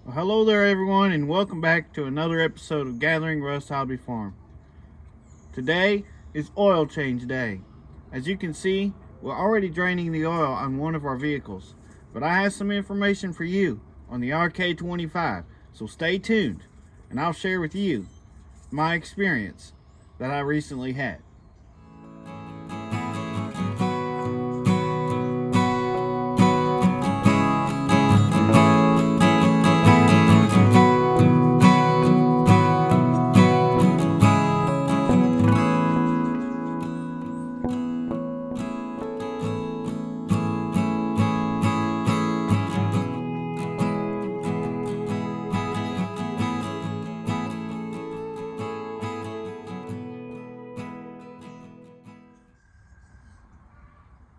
Well, hello there everyone, and welcome back to another episode of Gathering Rust Hobby Farm. Today is oil change day. As you can see, we're already draining the oil on one of our vehicles, but I have some information for you on the rk25, so stay tuned and I'll share with you my experience that I recently had.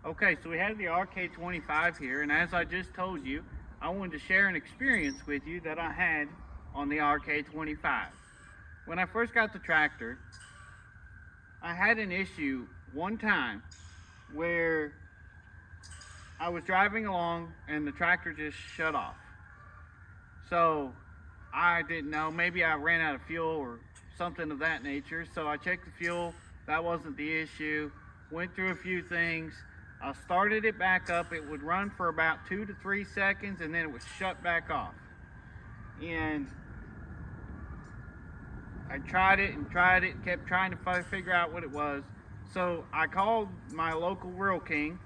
Okay, so we have the rk25 here, and as I just told you, I wanted to share an experience with you that I had on the rk25. When I first got the tractor, I had an issue one time where I was driving along and the tractor just shut off. So I didn't know, maybe I ran out of fuel or something of that nature. So I checked the fuel, that wasn't the issue. Went through a few things. I started it back up. It would run for about 2 to 3 seconds and then it would shut back off. And I tried it, kept trying to figure out what it was. So I called my local Rural King,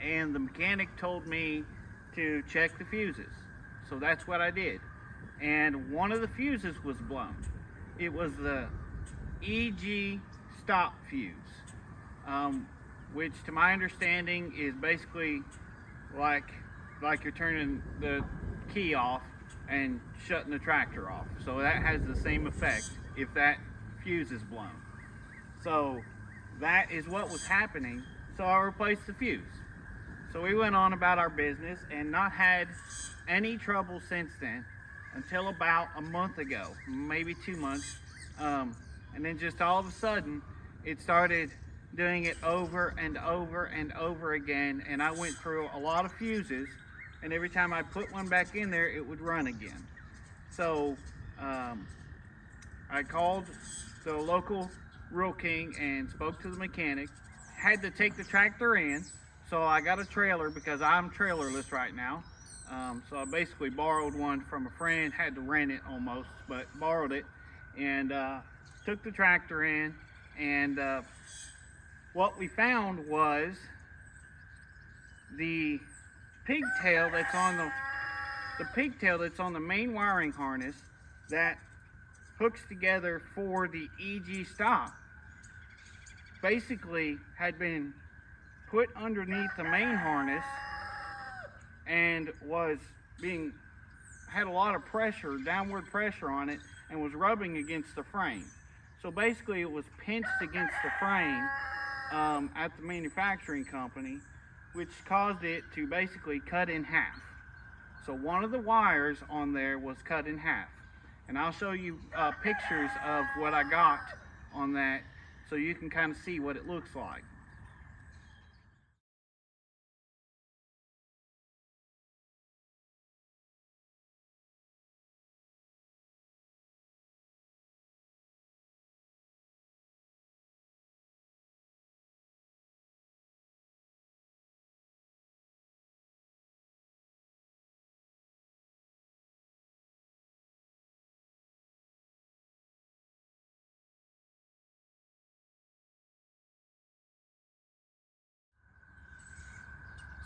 and the mechanic told me to check the fuses. So that's what I did. And one of the fuses was blown. It was the EG stop fuse, which to my understanding is basically like you're turning the key off and shutting the tractor off. So that has the same effect if that fuse is blown. So that is what was happening. So I replaced the fuse. So we went on about our business and not had any trouble since then until about a month ago, maybe 2 months. And then just all of a sudden, it started doing it over and over and over again. And I went through a lot of fuses, and every time I put one back in there, it would run again. So I called the local Rural King and spoke to the mechanic. Had to take the tractor in. So I got a trailer because I'm trailerless right now. So I basically borrowed one from a friend, had to rent it almost, but borrowed it, and took the tractor in. And what we found was the pigtail that's on the main wiring harness that hooks together for the EG stop basically had been put underneath the main harness and had a lot of pressure, downward pressure on it, and was rubbing against the frame. So basically it was pinched against the frame at the manufacturing company, which caused it to basically cut in half. So one of the wires on there was cut in half. And I'll show you pictures of what I got on that so you can kind of see what it looks like.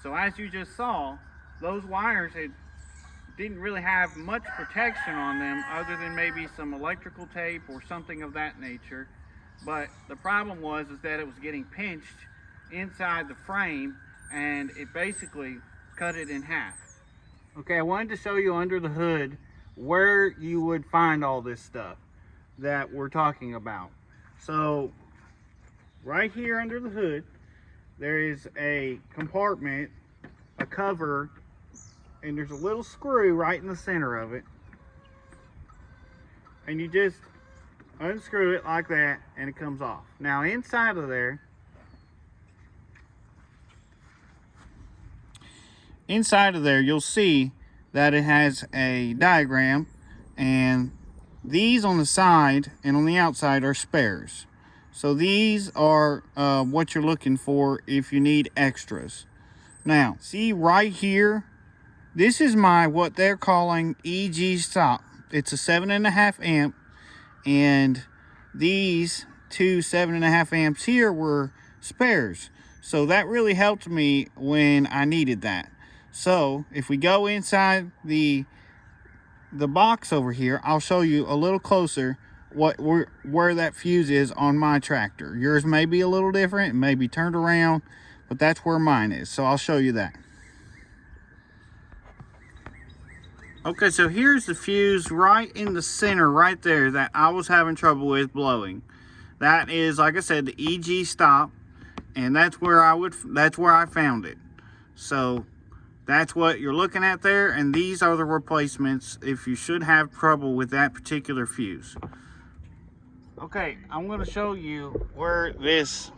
So as you just saw, those wires didn't really have much protection on them other than maybe some electrical tape or something of that nature. But the problem was that it was getting pinched inside the frame, and it basically cut it in half. Okay, I wanted to show you under the hood where you would find all this stuff that we're talking about. So right here under the hood, there is a compartment, a cover, and there's a little screw right in the center of it. And you just unscrew it like that and it comes off. Now inside of there, you'll see that it has a diagram, and these on the side and on the outside are spares. So these are what you're looking for if you need extras. Now, see right here, this is my what they're calling EG stop. It's a 7.5 amp, and these two 7.5 amps here were spares. So that really helped me when I needed that. So if we go inside the box over here, I'll show you a little closer where that fuse is on my tractor. Yours may be a little different, it may be turned around, but that's where mine is. So I'll show you that. Okay, so here's the fuse right in the center right there that I was having trouble with blowing. That is, like I said, the EG stop, and that's where I found it. So that's what you're looking at there, and these are the replacements if you should have trouble with that particular fuse. Okay, I'm going to show you where this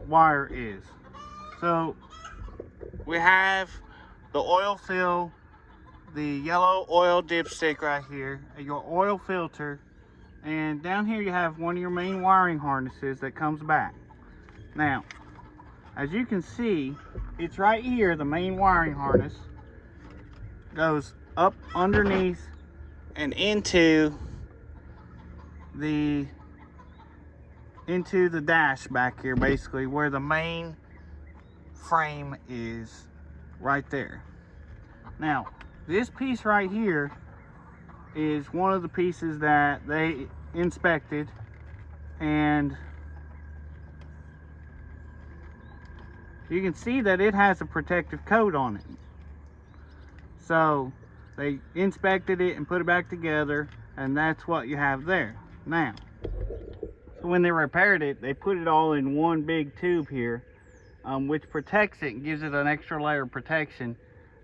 wire is. So we have the oil fill, the yellow oil dipstick right here, your oil filter, and down here you have one of your main wiring harnesses that comes back. Now, as you can see, it's right here. The main wiring harness goes up underneath and into the dash back here, basically where the main frame is, right there. Now, this piece right here is one of the pieces that they inspected, and you can see that it has a protective coat on it. So they inspected it and put it back together, and that's what you have there. Now, so when they repaired it, they put it all in one big tube here, which protects it and gives it an extra layer of protection,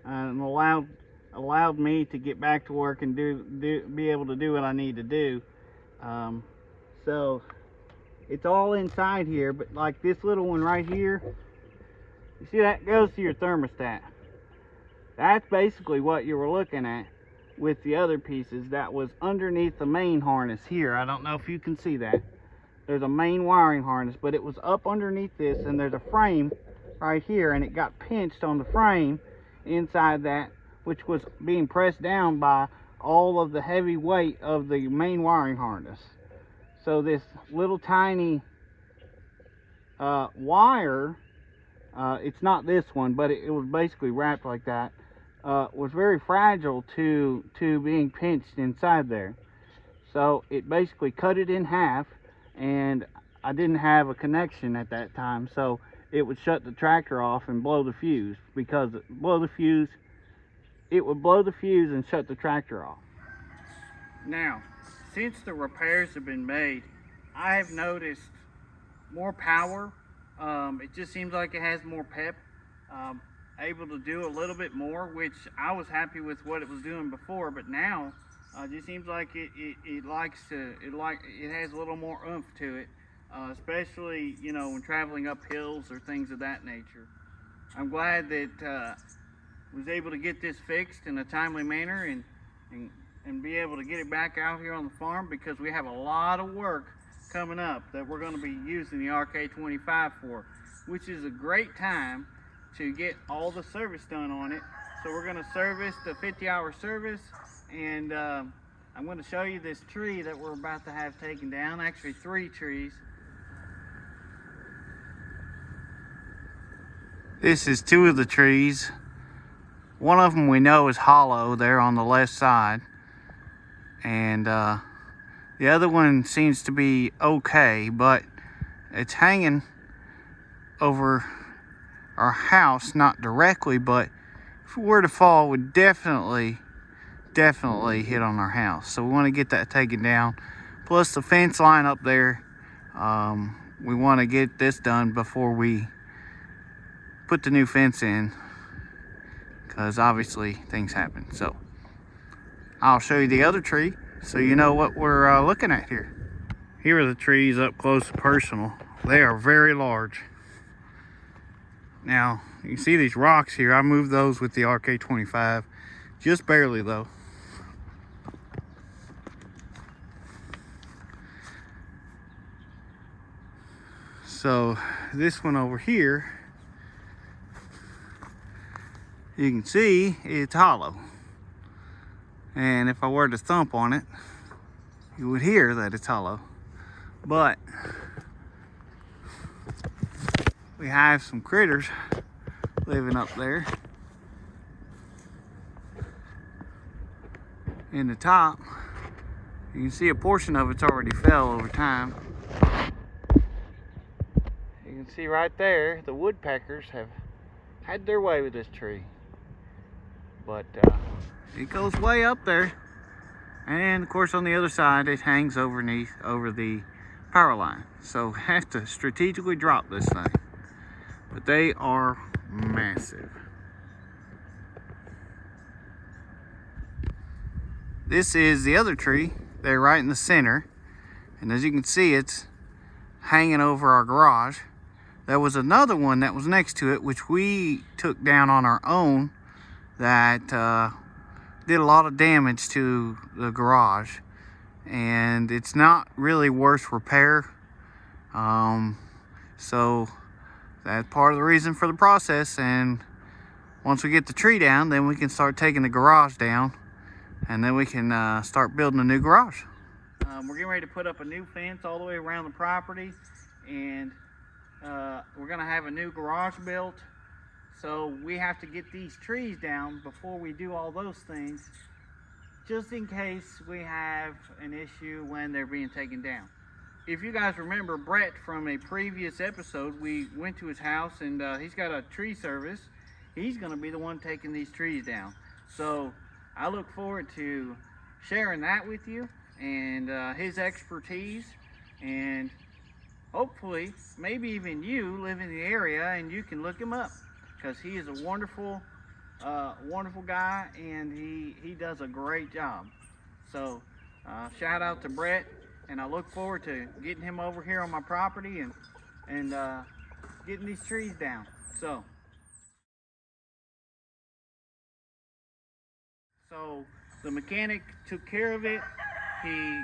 and allowed me to get back to work and be able to do what I need to do. So it's all inside here, but like this little one right here, you see that goes to your thermostat. That's basically what you were looking at with the other pieces that was underneath the main harness here. I don't know if you can see that. There's a main wiring harness, but it was up underneath this, and there's a frame right here, and it got pinched on the frame inside that, which was being pressed down by all of the heavy weight of the main wiring harness. So this little tiny wire, it's not this one, but it was basically wrapped like that, was very fragile to being pinched inside there. So it basically cut it in half, and I didn't have a connection at that time, so it would shut the tractor off and blow the fuse, because it would blow the fuse and shut the tractor off. Now, since the repairs have been made, I have noticed more power. It just seems like it has more pep, able to do a little bit more, which I was happy with what it was doing before, but now it just seems like it has a little more oomph to it, especially, you know, when traveling up hills or things of that nature. I'm glad that was able to get this fixed in a timely manner and be able to get it back out here on the farm, because we have a lot of work coming up that we're going to be using the rk25 for, which is a great time to get all the service done on it. So we're going to service the 50-hour service, and I'm going to show you this tree that we're about to have taken down, actually 3 trees. This is 2 of the trees. One of them we know is hollow there on the left side, and the other one seems to be okay, but it's hanging over our house, not directly, but if it were to fall, it would definitely hit on our house. So we want to get that taken down. Plus the fence line up there, we want to get this done before we put the new fence in, because obviously things happen. So I'll show you the other tree so you know what we're looking at here. Here are the trees up close and personal. They are very large. Now you can see these rocks here. I moved those with the rk25 Just barely though. So this one over here, you can see it's hollow. And if I were to thump on it, you would hear that it's hollow. But we have some critters living up there in the top. You can see a portion of it's already fell over time. You can see right there, the woodpeckers have had their way with this tree. But it goes way up there. And of course on the other side, it hangs over the power line. So have to strategically drop this thing. But they are massive. This is the other tree. They're right in the center. And as you can see, it's hanging over our garage. There was another one that was next to it, which we took down on our own, that did a lot of damage to the garage. And it's not really worth repair. So that's part of the reason for the process. And once we get the tree down, then we can start taking the garage down. And then we can start building a new garage. We're getting ready to put up a new fence all the way around the property. And we're going to have a new garage built. So we have to get these trees down before we do all those things, just in case we have an issue when they're being taken down. If you guys remember Brett from a previous episode, we went to his house and he's got a tree service. He's going to be the one taking these trees down. So I look forward to sharing that with you and his expertise, and hopefully maybe even you live in the area and you can look him up, because he is a wonderful guy, and he does a great job. So shout out to Brett, and I look forward to getting him over here on my property and getting these trees down. So the mechanic took care of it. He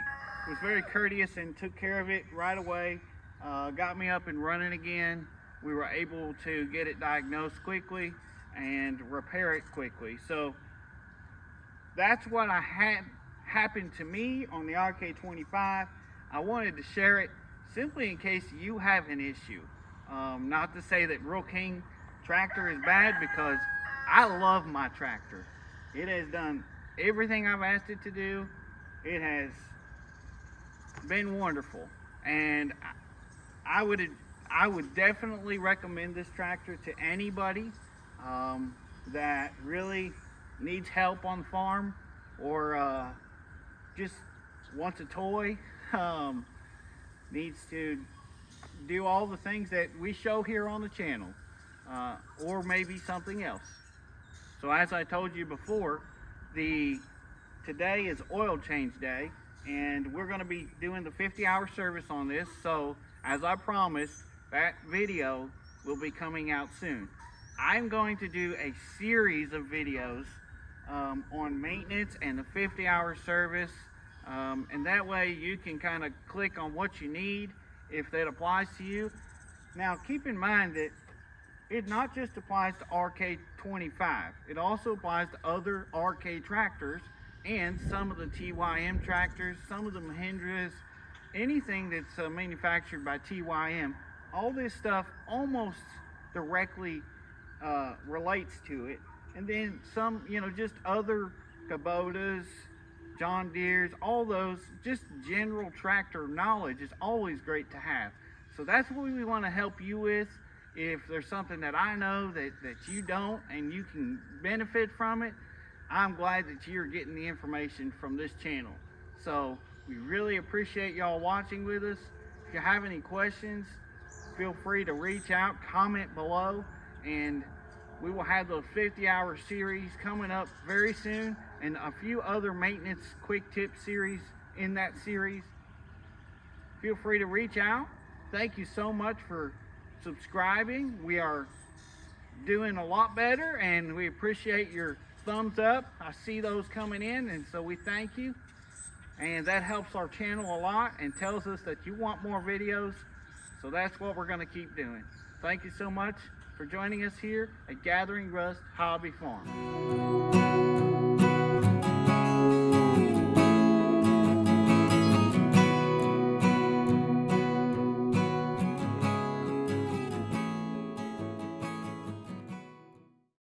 was very courteous and took care of it right away. Got me up and running again. We were able to get it diagnosed quickly and repair it quickly. So that's what I had happened to me on the rk25. I wanted to share it simply in case you have an issue. Not to say that Real King tractor is bad, because I love my tractor. It has done everything I've asked it to do. It has been wonderful, and I would definitely recommend this tractor to anybody that really needs help on the farm, or just wants a toy, needs to do all the things that we show here on the channel, or maybe something else. So as I told you before, today is oil change day, and we're going to be doing the 50-hour service on this. So as I promised, that video will be coming out soon. I'm going to do a series of videos on maintenance and the 50-hour service, and that way you can kind of click on what you need if that applies to you. Now keep in mind that it not just applies to rk25, it also applies to other RK tractors and some of the TYM tractors, some of the Mahindras, anything that's manufactured by TYM. All this stuff almost directly relates to it. And then some, just other Kubotas, John Deere's, all those, just general tractor knowledge is always great to have. So that's what we want to help you with. If there's something that I know that you don't and you can benefit from it, I'm glad that you're getting the information from this channel. So we really appreciate y'all watching with us. If you have any questions, feel free to reach out, comment below, and we will have those 50-hour series coming up very soon, and a few other maintenance quick tip series in that series. Feel free to reach out. Thank you so much for subscribing. We are doing a lot better, and we appreciate your thumbs up. I see those coming in, and so we thank you. And that helps our channel a lot and tells us that you want more videos. So that's what we're going to keep doing. Thank you so much for joining us here at Gathering Rust Hobby Farm.